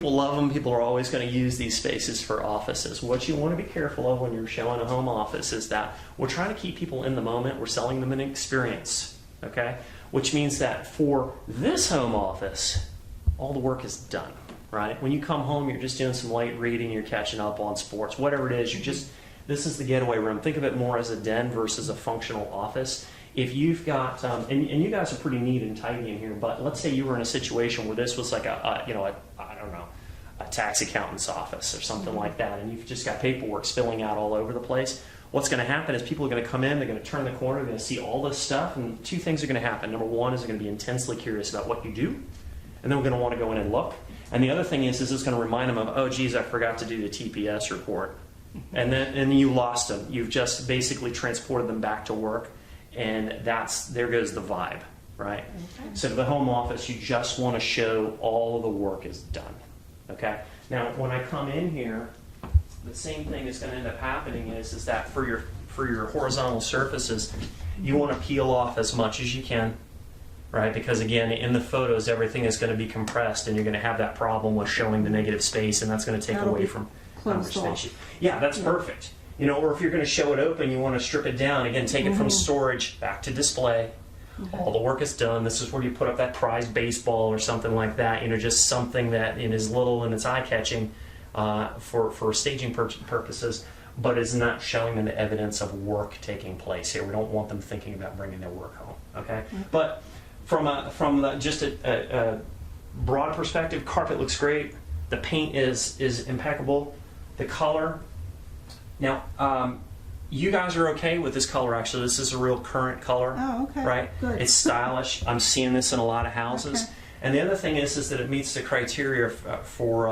People love them. People are always going to use these spaces for offices. What you want to be careful of when you're showing a home office is that we're trying to keep people in the moment. We're selling them an experience, okay? Which means that for this home office, all the work is done, right? When you come home, you're just doing some light reading, you're catching up on sports, whatever it is, this is the getaway room. Think of it more as a den versus a functional office. If you've got, and you guys are pretty neat and tidy in here, but let's say you were in a situation where this was like I don't know, a tax accountant's office or something like that, and you've just got paperwork spilling out all over the place. What's going to happen is people are going to come in, they're going to turn the corner, they're going to see all this stuff, and two things are going to happen. Number one is they're going to be intensely curious about what you do, and then we're going to want to go in and look. And the other thing is it's going to remind them of, oh, geez, I forgot to do the TPS report. And then you lost them. You've just basically transported them back to work, and there goes the vibe, right? Okay. So to the home office, you just want to show all of the work is done, okay? Now, when I come in here, the same thing is going to end up happening is that for your horizontal surfaces, you want to peel off as much as you can, right? Because again, in the photos, everything is going to be compressed, and you're going to have that problem with showing the negative space, and that's going to take away from conversation. Yeah, that's perfect. You know, or if you're going to show it open, you want to strip it down. Again, take it from storage back to display. All the work is done. This is where you put up that prized baseball or something like that. You know, just something that is little and it's eye-catching for staging purposes, but is not showing them the evidence of work taking place here. We don't want them thinking about bringing their work home. Okay, but from just a broad perspective, carpet looks great. The paint is impeccable. The color. Now, you guys are okay with this color, actually. This is a real current color. Oh, okay. Right? Good. It's stylish. I'm seeing this in a lot of houses. Okay. And the other thing is that it meets the criteria for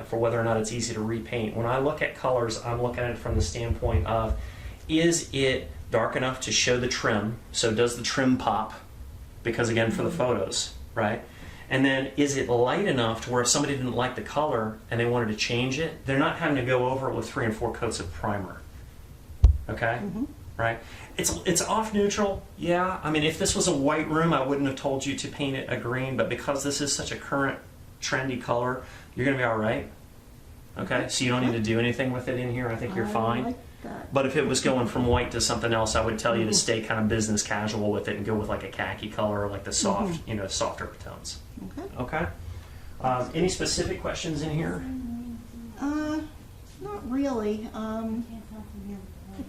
whether or not it's easy to repaint. When I look at colors, I'm looking at it from the standpoint of, is it dark enough to show the trim? So does the trim pop? Because again, for the photos, right? And then, is it light enough to where if somebody didn't like the color and they wanted to change it, they're not having to go over it with 3 and 4 coats of primer. Okay? Right? It's off neutral, yeah. I mean, if this was a white room, I wouldn't have told you to paint it a green, but because this is such a current, trendy color, you're going to be all right. Okay? So you don't need to do anything with it in here. I think you're fine. Like that. But if it was going from white to something else, I would tell you to stay kind of business casual with it and go with like a khaki color or like the soft, softer tones. Okay. Okay. Any specific questions in here? Not really. I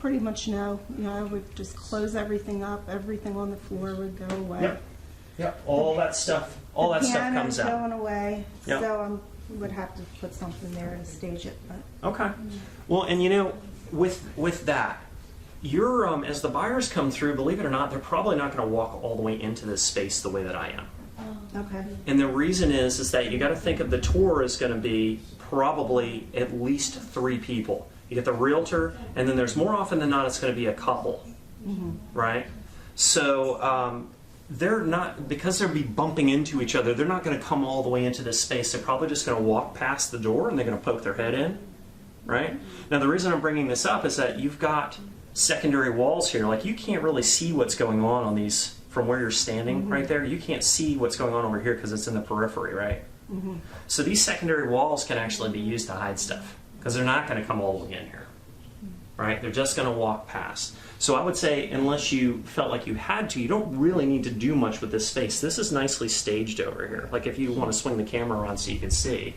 pretty much know. You know, I would just close everything up. Everything on the floor would go away. Yep. Yep. All that stuff comes Piano's out. going away. Yep. So we would have to put something there to stage it. But Okay. Well, and you know, with that, you're as the buyers come through, believe it or not, they're probably not going to walk all the way into this space the way that I am. okay. And the reason is that you got to think of the tour is going to be probably at least 3 people. You get the realtor, and then there's more often than not it's going to be a couple, right? So they're not, because they'll be bumping into each other, they're not going to come all the way into this space. They're probably just going to walk past the door and they're going to poke their head in, right? Now the reason I'm bringing this up is that you've got secondary walls here. Like you can't really see what's going on these from where you're standing right there. You can't see what's going on over here because it's in the periphery, right? So these secondary walls can actually be used to hide stuff because they're not going to come all the way in here, right? They're just going to walk past. So I would say unless you felt like you had to, you don't really need to do much with this space. This is nicely staged over here. Like if you want to swing the camera around so you can see,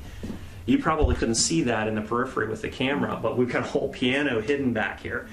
you probably couldn't see that in the periphery with the camera, but we've got a whole piano hidden back here.